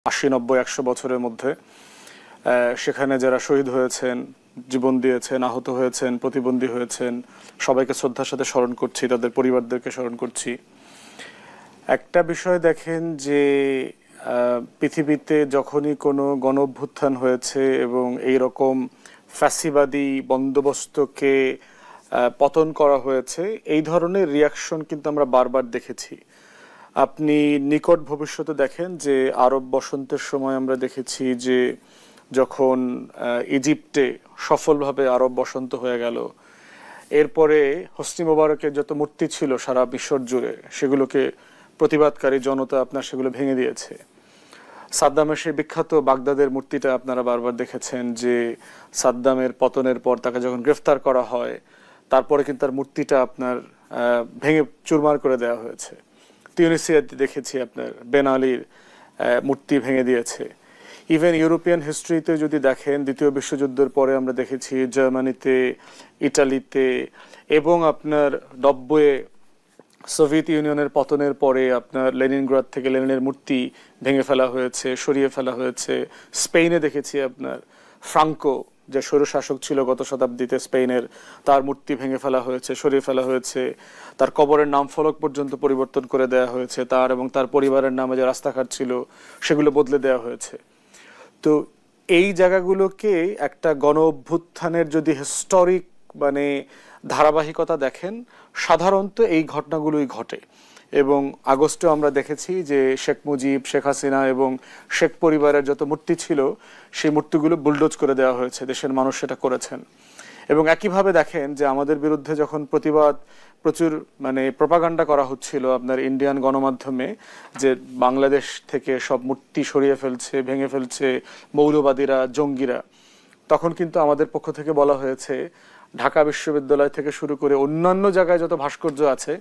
80, 90, 100 বছরের মধ্যে। সেখানে যারা শহীদ হয়েছেন, জীবন দিয়েছেন, আহত হয়েছেন, প্রতিবন্ধী হয়েছেন, সবাইকে শ্রদ্ধার সাথে স্মরণ করছি, তাদের পরিবারদেরকে স্মরণ করছি। একটা বিষয় দেখেন যে পৃথিবীতে যখনই কোনো গণ অভ্যুত্থান হয়েছে এবং এই রকম ফ্যাসিবাদী বন্দোবস্তকে পতন করা হয়েছে, এই ধরনের রিয়াকশন কিন্তু আমরা বারবার দেখেছি। আপনি নিকট ভবিষ্যতে দেখেন যে আরব বসন্তের সময় আমরা দেখেছি যে যখন ইজিপ্টে সফলভাবে আরব বসন্ত হয়ে গেল, এরপরে হোসনি মোবারকের যত মূর্তি ছিল সারা মিশর জুড়ে, সেগুলোকে প্রতিবাদকারী জনতা আপনার সেগুলো ভেঙে দিয়েছে। সাদ্দামের সেই বিখ্যাত বাগদাদের মূর্তিটা আপনারা বারবার দেখেছেন যে সাদ্দামের পতনের পর তাকে যখন গ্রেফতার করা হয়, তারপরে কিন্তু তার মূর্তিটা আপনার ভেঙে চুরমার করে দেওয়া হয়েছে। তিউনিসিয়াতে দেখেছি আপনার বেন আলীর মূর্তি ভেঙে দিয়েছে। ইভেন ইউরোপিয়ান হিস্ট্রিতে যদি দেখেন, দ্বিতীয় বিশ্বযুদ্ধের পরে আমরা দেখেছি জার্মানিতে, ইটালিতে এবং আপনার 90-এ সোভিয়েত ইউনিয়নের পতনের পরে আপনার লেনিনগ্রাদ থেকে লেনিনের মূর্তি ভেঙে ফেলা হয়েছে, সরিয়ে ফেলা হয়েছে। স্পেনে দেখেছি আপনার ফ্রাঙ্কো, যে স্বৈরশাসক ছিল গত শতাব্দীতে স্পেনের, তার মূর্তি ভেঙে ফেলা হয়েছে, সরিয়ে ফেলা হয়েছে। তার কবরের নাম ফলক পর্যন্ত পরিবর্তন করে দেওয়া হয়েছে, তার এবং তার পরিবারের নামে যে রাস্তাঘাট ছিল সেগুলো বদলে দেওয়া হয়েছে। তো এই জায়গাগুলোকে একটা গণ অভ্যুত্থানের যদি হিস্টোরিক মানে ধারাবাহিকতা দেখেন, সাধারণত এই ঘটনাগুলোই ঘটে। এবং আগস্টে আমরা দেখেছি যে শেখ মুজিব, শেখ হাসিনা এবং শেখ পরিবারের যত মূর্তি ছিল সেই মূর্তিগুলো বুলডোজ করে দেওয়া হয়েছে, দেশের মানুষ সেটা করেছেন। এবং একইভাবে দেখেন যে আমাদের বিরুদ্ধে যখন প্রতিবাদ প্রচুর মানে প্রপাগান্ডা করা হচ্ছিল আপনার ইন্ডিয়ান গণমাধ্যমে, যে বাংলাদেশ থেকে সব মূর্তি সরিয়ে ফেলছে, ভেঙে ফেলছে মৌলবাদীরা, জঙ্গিরা, তখন কিন্তু আমাদের পক্ষ থেকে বলা হয়েছে ঢাকা বিশ্ববিদ্যালয় থেকে শুরু করে অন্যান্য জায়গায় যত ভাস্কর্য আছে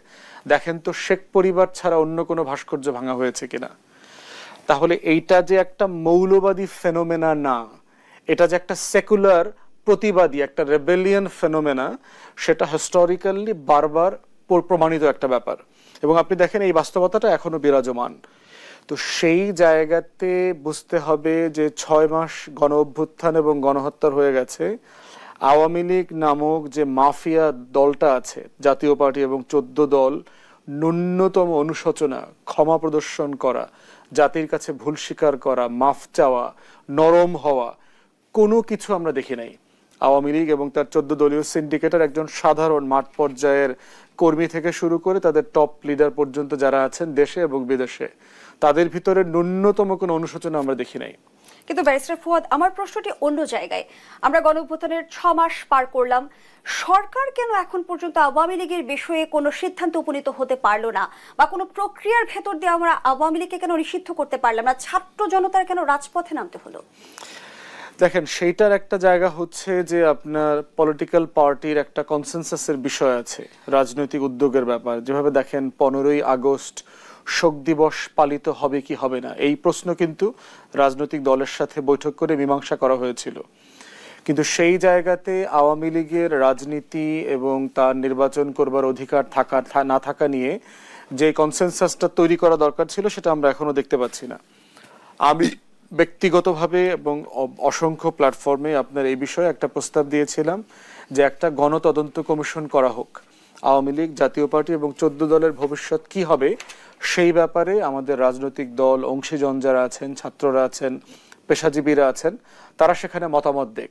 দেখেন তো শেখ পরিবার ছাড়া অন্য কোনো ভাস্কর্য ভাঙা হয়েছে কিনা। তাহলে এইটা যে একটা মৌলবাদী ফেনোমেনা না, এটা যে একটা সেকুলার প্রতিবাদী একটা রেবেলিয়ন ফেনোমেনা, সেটা হিস্টোরিক্যালি বারবার প্রমাণিত একটা ব্যাপার। এবং আপনি দেখেন এই বাস্তবতাটা এখনো বিরাজমান। তো সেই জায়গাতে বুঝতে হবে যে 6 মাস গণ অভ্যুত্থান এবং গণহত্যার হয়ে গেছে, আওয়ামী লীগ নামক যে মাফিয়া দলটা আছে, জাতীয় পার্টি এবং 14 দল, ন্যূনতম অনুশোচনা, ক্ষমা প্রদর্শন করা, জাতির কাছে ভুল স্বীকার করা, মাফ চাওয়া, নরম হওয়া, কোনো কিছু আমরা দেখি নাই। আওয়ামী লীগ এবং তার 14 দলীয় সিন্ডিকেটের একজন সাধারণ মাঠ পর্যায়ের কর্মী থেকে শুরু করে তাদের টপ লিডার পর্যন্ত যারা আছেন দেশে এবং বিদেশে, তাদের ভিতরে ন্যূনতম কোনো অনুশোচনা আমরা দেখি নাই। কিন্তু ব্যারিস্টার ফুয়াদ, আমার প্রশ্নটি অন্য জায়গায়। আমরা গণঅভ্যুত্থানের 6 মাস পার করলাম, সরকার কেন এখন পর্যন্ত আওয়ামী লীগের বিষয়ে কোনো সিদ্ধান্ত উপনীত হতে পারলো না, বা কোনো প্রক্রিয়ার ভেতর দিয়ে আমরা আওয়ামী লীগকে কেন নিষিদ্ধ করতে পারলাম না? ছাত্র জনতার কেন রাজপথে নামতে হলো? দেখেন, সেইটার একটা জায়গা হচ্ছে যে আপনার পলিটিক্যাল পার্টির একটা কনসেনসাসের বিষয় আছে, রাজনৈতিক উদ্যোগের ব্যাপার। যেভাবে দেখেন 15ই আগস্ট শোক দিবস পালিত হবে কি হবে না, এই প্রশ্ন কিন্তু রাজনৈতিক দলের সাথে বৈঠক করে মীমাংসা করা হয়েছিল। কিন্তু সেই জায়গাতে আওয়ামী লীগের রাজনীতি এবং তার নির্বাচন করবার অধিকার থাকা না থাকা নিয়ে যে কনসেনসাসটা তৈরি করা দরকার ছিল, সেটা আমরা এখনো দেখতে পাচ্ছি না। আমি ব্যক্তিগতভাবে এবং অসংখ্য প্ল্যাটফর্মে আপনার এই বিষয়ে একটা প্রস্তাব দিয়েছিলাম যে একটা গণতদন্ত কমিশন করা হোক। আওয়ামী লীগ, জাতীয় পার্টি এবং 14 দলের ভবিষ্যৎ কি হবে সেই ব্যাপারে আমাদের রাজনৈতিক দল, অংশীজন যারা আছেন, ছাত্ররা আছেন, পেশাজীবীরা আছেন, তারা সেখানে মতামত দেখ।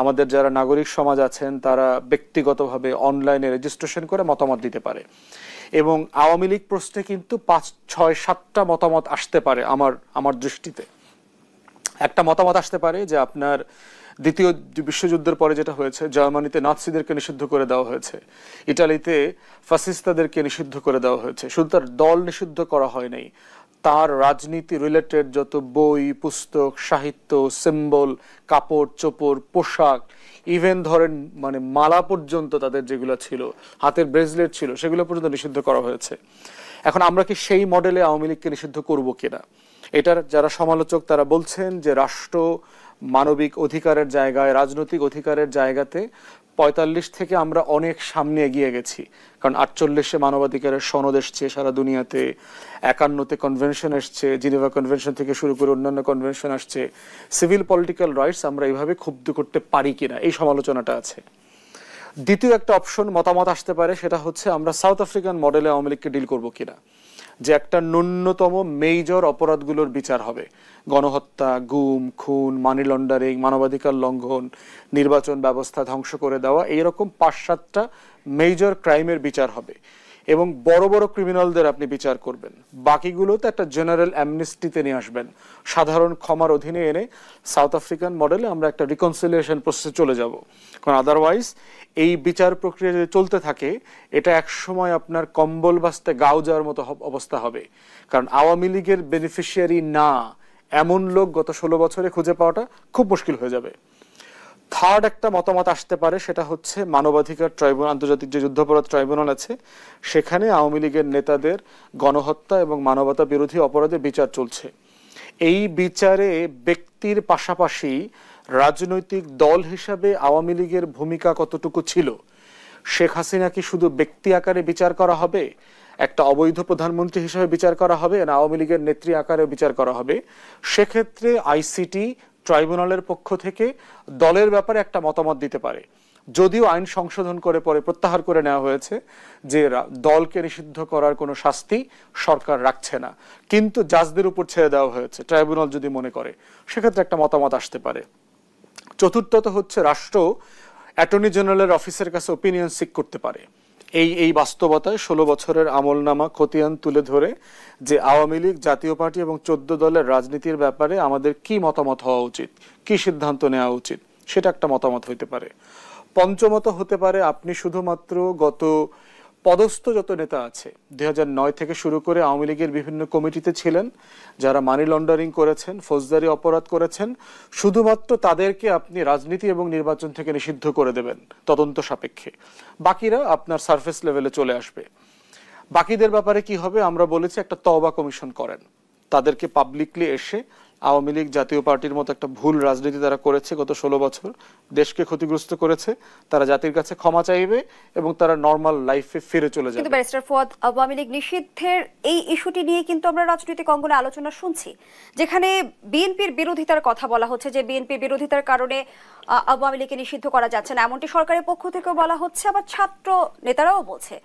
আমাদের যারা নাগরিক সমাজ আছেন তারা ব্যক্তিগতভাবে অনলাইনে রেজিস্ট্রেশন করে মতামত দিতে পারে। এবং আওয়ামী লীগ প্রশ্নে কিন্তু 5, 6, 7টা মতামত আসতে পারে। আমার দৃষ্টিতে একটা মতামত আসতে পারে যে আপনার দ্বিতীয় বিশ্বযুদ্ধের পরে যেটা হয়েছে, জার্মানিতে নাৎসিদেরকে নিষিদ্ধ করে দেওয়া হয়েছে, ইটালিতে ফাসিস্তাদেরকে নিষিদ্ধ করে দেওয়া হয়েছে। শুধু তার দল নিষিদ্ধ করা হয় নাই, তার রাজনীতি রিলেটেড যত বই, পুস্তক, সাহিত্য, সিম্বল, কাপড় চোপড়, পোশাক, ইভেন ধরেন মানে মালা পর্যন্ত তাদের যেগুলো ছিল, হাতের ব্রেসলেট ছিল, সেগুলো পর্যন্ত নিষিদ্ধ করা হয়েছে। এখন আমরা কি সেই মডেলে আওয়ামী লীগকে নিষিদ্ধ করবো কিনা? এটার যারা সমালোচক তারা বলছেন যে রাষ্ট্র মানবিক অধিকারের জায়গায়, রাজনৈতিক অধিকারের জায়গাতে 45 থেকে আমরা অনেক সামনে এগিয়ে গেছি, কারণ 48-এ মানবাধিকারের সনদ এসছে সারা দুনিয়াতে, 51-তে কনভেনশন এসছে, জিনেভা কনভেনশন থেকে শুরু করে অন্যান্য কনভেনশন আসছে। সিভিল পলিটিক্যাল রাইটস আমরা এইভাবে ক্ষুব্ধ করতে পারি কিনা, এই সমালোচনাটা আছে। দ্বিতীয় একটা অপশন মতামত আসতে পারে, সেটা হচ্ছে আমরা সাউথ আফ্রিকান মডেলে আওয়ামী লীগকে ডিল করবো কিনা, যে একটা ন্যূনতম মেজর অপরাধগুলোর বিচার হবে, গণহত্যা, গুম, খুন, মানি লন্ডারিং, মানবাধিকার লঙ্ঘন, নির্বাচন ব্যবস্থা ধ্বংস করে দেওয়া, এইরকম 5-7টা মেজর ক্রাইমের বিচার হবে এবং বড় বড় ক্রিমিনালদের আপনি বিচার করবেন। বাকিগুলোতে একটা জেনারেল অ্যামনেস্টিতে নিয়ে আসবেন, সাধারণ ক্ষমার অধীনে এনে সাউথ আফ্রিকান মডেলে আমরা একটা রিকনসিলিয়েশন প্রসেসে চলে যাব। কারণ আদারওয়াইজ এই বিচার প্রক্রিয়া যদি চলতে থাকে, এটা একসময় আপনার কম্বল বাস্তে গাও যাওয়ার মতো অবস্থা হবে। কারণ আওয়ামী লীগের বেনিফিশিয়ারি না এমন লোক গত 16 বছরে খুঁজে পাওয়াটা খুব মুশকিল হয়ে যাবে। থার্ড একটা মতামত আসতে পারে, সেটা হচ্ছে মানবাধিকার ট্রাইব্যুনাল, আন্তর্জাতিক যে যুদ্ধাপরাধ ট্রাইব্যুনাল আছে, সেখানে আওয়ামী লীগের নেতাদের গণহত্যা এবং মানবতা বিরোধী অপরাধে বিচার চলছে। এই বিচারে ব্যক্তির পাশাপাশি রাজনৈতিক দল হিসাবে আওয়ামী লীগের ভূমিকা কতটুকু ছিল, শেখ হাসিনা কি শুধু ব্যক্তি আকারে বিচার করা হবে, একটা অবৈধ প্রধানমন্ত্রী হিসেবে বিচার করা হবে, না আওয়ামী লীগের নেত্রী আকারে বিচার করা হবে, সেক্ষেত্রে আইসিটি ট্রাইব্যুনালের পক্ষ থেকে দলের ব্যাপারে একটা মতামত দিতে পারে। যদিও আইন সংশোধন করে পরে প্রত্যাহার করে নেওয়া হয়েছে যে দলকে নিষিদ্ধ করার কোনো শাস্তি সরকার রাখছে না, কিন্তু জাজদের উপর ছেড়ে দেওয়া হয়েছে, ট্রাইব্যুনাল যদি মনে করে, সেক্ষেত্রে একটা মতামত আসতে পারে। চতুর্থত হচ্ছে রাষ্ট্র অ্যাটর্নি জেনারেলের অফিসের কাছে ওপিনিয়ন সিক করতে পারে এই বাস্তবতায় 16 বছরের আমলনামা খতিয়ান তুলে ধরে যে আওয়ামী লীগ, জাতীয় পার্টি এবং 14 দলের রাজনীতির ব্যাপারে আমাদের কি মতামত হওয়া উচিত, কি সিদ্ধান্ত নেওয়া উচিত, সেটা একটা মতামত হইতে পারে। পঞ্চমত হতে পারে আপনি শুধুমাত্র গত পদস্থ যত নেতা আছে 2009 থেকে শুরু করে আওয়ামী লীগের বিভিন্ন কমিটিতে ছিলেন, যারা মানি লন্ডারিং করেছেন, ফৌজদারি অপরাধ করেছেন, শুধুমাত্র তাদেরকে আপনি রাজনীতি এবং নির্বাচন থেকে নিষিদ্ধ করে দেবেন তদন্ত সাপেক্ষে। বাকিরা আপনার সারফেস লেভেলে চলে আসবে। বাকিদের ব্যাপারে কি হবে, আমরা বলেছি একটা তওবা কমিশন করেন, তাদেরকে পাবলিকলি এসে আওয়ামী লীগ, জাতীয় পার্টির মতো একটা ভুল রাজনীতি তারা করেছে গত 16 বছর, দেশকে ক্ষতিগ্রস্ত করেছে, তারা জাতির কাছে ক্ষমা চাইবে এবং তারা নরমাল লাইফে ফিরে চলে যাবে। কিন্তু ব্যারিস্টার ফুয়াদ, আওয়ামী লীগ নিষিদ্ধের এই ইস্যুটি নিয়ে কিন্তু আমরা রাজনৈতিক অঙ্গনে আলোচনা শুনছি, যেখানে বিএনপির বিরোধিতার কথা বলা হচ্ছে যে বিএনপির বিরোধিতার কারণে আওয়ামী লীগকে নিষিদ্ধ করা যাচ্ছে না, এমনটি সরকারের পক্ষ থেকেও বলা হচ্ছে, আবার ছাত্র নেতারাও বলছে।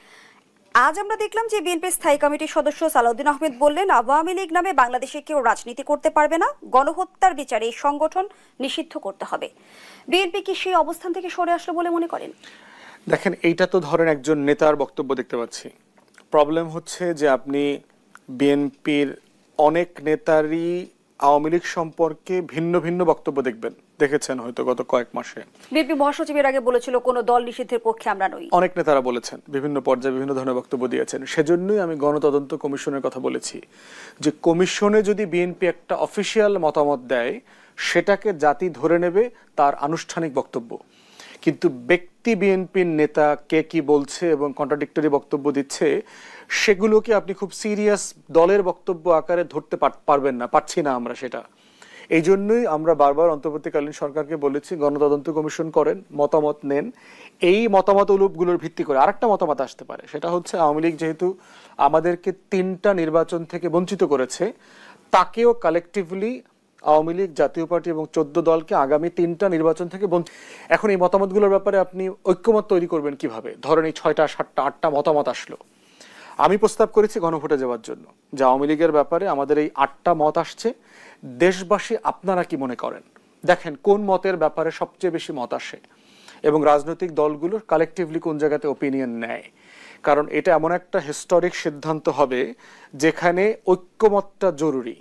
আজ আমরা দেখলাম যে বিএনপির স্থায়ী কমিটির সদস্য সালাউদ্দিন আহমেদ বললেন আওয়ামী লীগ নামে বাংলাদেশে কেউ রাজনীতি করতে পারবে না, গণহত্যার বিচারে এই সংগঠন নিষিদ্ধ করতে হবে। বিএনপি কি সেই অবস্থান থেকে সরে আসলো বলে মনে করেন? দেখেন, এইটা তো ধরেন একজন নেতার বক্তব্য দেখতে পাচ্ছি। প্রবলেম হচ্ছে যে আপনি বিএনপির অনেক নেতারই আওয়ামী লীগ সম্পর্কে ভিন্ন ভিন্ন বক্তব্য দেখেছেন হয়তো গত কয়েক মাসে। বিএনপি মহাসচিবের আগে বলেছিল কোন দল নিষিদ্ধের পক্ষে আমরা নই, অনেক নেতারা বলেছেন, বিভিন্ন পর্যায়ে বিভিন্ন ধরনের বক্তব্য দিয়েছেন। সেজন্যই আমি গণতদন্ত কমিশনের কথা বলেছি যে কমিশনে যদি বিএনপি একটা অফিসিয়াল মতামত দেয়, সেটাকে জাতি ধরে নেবে তার আনুষ্ঠানিক বক্তব্য। কিন্তু ব্যক্তি বিএনপির নেতা কে কি বলছে এবং কন্ট্রাডিক্টরি বক্তব্য দিচ্ছে, সেগুলোকে আপনি খুব সিরিয়াস দলের বক্তব্য আকারে ধরতে পারবেন না, পারছি না আমরা সেটা। এই জন্যই আমরা বারবার অন্তর্বর্তীকালীন সরকারকে বলেছি গণতদন্ত কমিশন করেন, মতামত নেন। এই মতামতগুলোর ভিত্তি করে আরেকটা মতামত আসতে পারে, সেটা হচ্ছে আওয়ামী লীগ যেহেতু আমাদেরকে 3টা নির্বাচন থেকে বঞ্চিত করেছে, তাকেও কালেকটিভলি আওয়ামী লীগ, জাতীয় পার্টি এবং 14 দলকে আগামী 3টা নির্বাচন থেকে এখন এই মতামতগুলোর ব্যাপারে আপনি ঐক্যমত তৈরি করবেন কিভাবে? ধরেন এই 6টা, 7টা, 8টা মতামত আসলো, আমি প্রস্তাব করেছি গণভোটে যাওয়ার জন্য, যে আওয়ামী লীগের ব্যাপারে আমাদের এই 8টা মত আসছে, দেশবাসী আপনারা কি মনে করেন? দেখেন কোন মতের ব্যাপারে সবচেয়ে বেশি মত আসে এবং রাজনৈতিক দলগুলোর কালেকটিভলি কোন জায়গাতে ওপিনিয়ন নেয়। কারণ এটা এমন একটা হিস্টোরিক সিদ্ধান্ত হবে যেখানে ঐক্যমতটা জরুরি।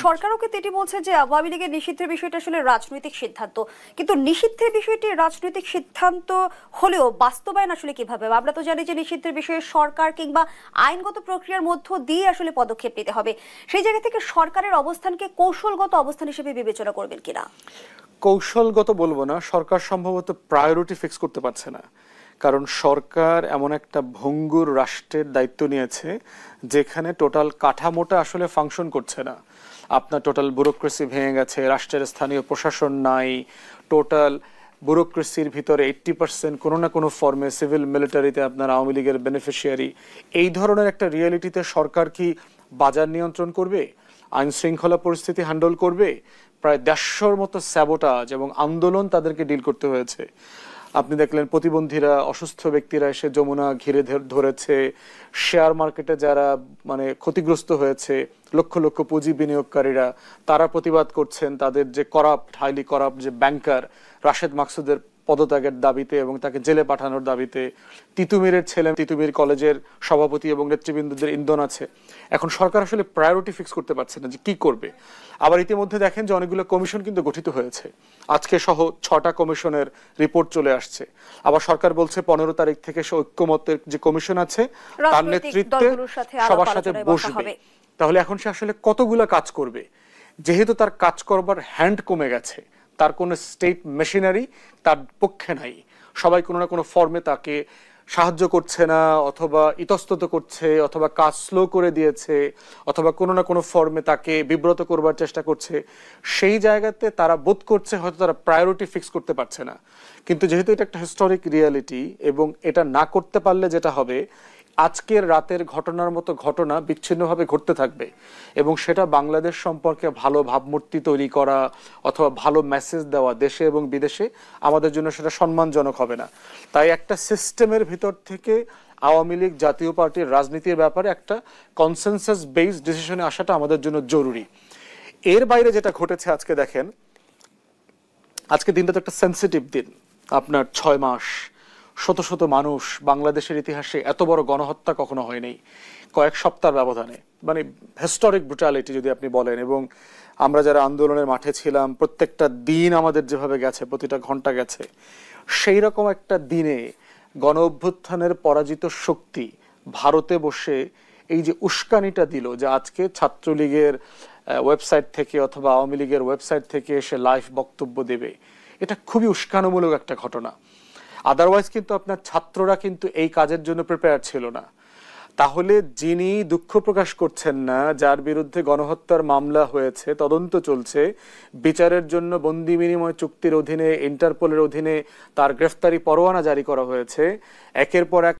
সরকারও কিন্তু এটি বলছে যে আওয়ামী লীগের নিষিদ্ধের বিষয়টা আসলে রাজনৈতিক সিদ্ধান্ত, কিন্তু নিষিদ্ধের বিষয়টি রাজনৈতিক সিদ্ধান্ত হলেও বাস্তবায়ন আসলে কিভাবে? আমরা তো জানি যে নিষিদ্ধের বিষয়ে সরকার কিংবা আইনগত প্রক্রিয়ার মধ্য দিয়ে আসলে পদক্ষেপ নিতে হবে। সেই জায়গা থেকে সরকারের অবস্থানকে কৌশলগত অবস্থান হিসেবে বিবেচনা করবেন কিনা? কৌশলগত বলবো না, সরকার সম্ভবত প্রায়োরিটি ফিক্স করতে পারছে না। কারণ সরকার এমন একটা ভঙ্গুর রাষ্ট্রের দায়িত্ব নিয়েছে যেখানে টোটাল কাঠামোটা আসলে ফাংশন করছে না। আপনার টোটাল ব্যুরোক্রেসি ভেঙে গেছে, রাষ্ট্রের স্থানীয় প্রশাসন নাই, টোটাল ব্যুরোক্রেসির ভিতরে 80% কোনো না কোনো ফর্মে সিভিল মিলিটারিতে আপনার আওয়ামী লীগের বেনিফিশিয়ারি, এই ধরনের একটা রিয়েলিটিতে সরকার কি বাজার নিয়ন্ত্রণ করবে, আইন শৃঙ্খলা পরিস্থিতি হ্যান্ডেল করবে? প্রায় 150-র মতো স্যাবোটাজ এবং আন্দোলন তাদেরকে ডিল করতে হয়েছে। আপনি দেখলেন প্রতিবন্ধীরা, অসুস্থ ব্যক্তিরা এসে যমুনা ঘিরে ধরেছে, শেয়ার মার্কেটে যারা মানে ক্ষতিগ্রস্ত হয়েছে, লক্ষ লক্ষ পুঁজি বিনিয়োগকারীরা তারা প্রতিবাদ করছেন তাদের যে করাপ্ট, হাইলি করাপ্ট যে ব্যাংকার রাশেদ মাকসুদের পদত্যাগের দাবিতে এবং তাকে জেলে পাঠানোর দাবিতে। তিতুমিরের ছেলে, তিতুমির কলেজের সভাপতি এবং নেতৃবৃন্দদের ইন্ধন আছে। এখন সরকার আসলে প্রায়োরিটি ফিক্স করতে পারছে না যে কি করবে। আবার ইতিমধ্যে দেখেন যে অনেকগুলো কমিশন কিন্তু গঠিত হয়েছে, আজকে সহ 6টা কমিশনের রিপোর্ট চলে আসছে। আবার সরকার বলছে 15 তারিখ থেকে সে ঐক্যমতের যে কমিশন আছে তার নেতৃত্বে সবার সাথে বসবে। তাহলে এখন সে আসলে কতগুলা কাজ করবে? যেহেতু তার কাজ করবার হ্যান্ড কমে গেছে, তার কোনো স্টেট মেশিনারি তার পক্ষে নাই, সবাই কোনো না কোনো ফর্মে তাকে সাহায্য করছে না, অথবা ইতস্তত করছে, অথবা কাজ স্লো করে দিয়েছে, অথবা কোনো না কোনো ফর্মে তাকে বিব্রত করবার চেষ্টা করছে। সেই জায়গাতে তারা বোধ করছে হয়তো তারা প্রায়োরিটি ফিক্স করতে পারছে না। কিন্তু যেহেতু এটা একটা হিস্টোরিক রিয়ালিটি এবং এটা না করতে পারলে যেটা হবে, আজকের রাতের ঘটনার মতো ঘটনা বিচ্ছিন্নভাবে ঘটতে থাকবে এবং সেটা বাংলাদেশ সম্পর্কে ভালো ভাবমূর্তি তৈরি করা অথবা ভালো মেসেজ দেওয়া দেশে এবং বিদেশে আমাদের জন্য সেটা সম্মানজনক হবে না। তাই একটা সিস্টেমের ভিতর থেকে আওয়ামী লীগ জাতীয় পার্টির রাজনীতির ব্যাপারে একটা কনসেনসাস বেসড ডিসিশনে আসাটা আমাদের জন্য জরুরি। এর বাইরে যেটা ঘটেছে আজকে দেখেন, আজকে দিনটা তো একটা সেন্সিটিভ দিন। আপনার 6 মাস, শত শত মানুষ, বাংলাদেশের ইতিহাসে এত বড় গণহত্যা কখনো হয়নি কয়েক সপ্তাহের ব্যবধানে, মানে হিস্টোরিক ব্রুটালিটি যদি আপনি বলেন। এবং আমরা যারা আন্দোলনের মাঠে ছিলাম, প্রত্যেকটা দিন আমাদের যেভাবে গেছে, প্রতিটা ঘন্টা গেছে, সেই রকম একটা দিনে গণ অভ্যুত্থানের পরাজিত শক্তি ভারতে বসে এই যে উস্কানিটা দিল যে আজকে ছাত্রলীগের ওয়েবসাইট থেকে অথবা আওয়ামী লীগের ওয়েবসাইট থেকে এসে লাইভ বক্তব্য দেবে, এটা খুবই উস্কানোমূলক একটা ঘটনা। আদারওয়াইজ কিন্তু আপনার ছাত্ররা কিন্তু এই কাজের জন্য প্রিপেয়ার ছিল না। তাহলে যিনি দুঃখ প্রকাশ করছেন না, যার বিরুদ্ধে গণহত্যার মামলা হয়েছে, তদন্ত চলছে, বিচারের জন্য বন্দি বিনিময় চুক্তির অধীনে ইন্টারপোলের অধীনে তার গ্রেফতারি পরোয়ানা জারি করা হয়েছে, একের পর এক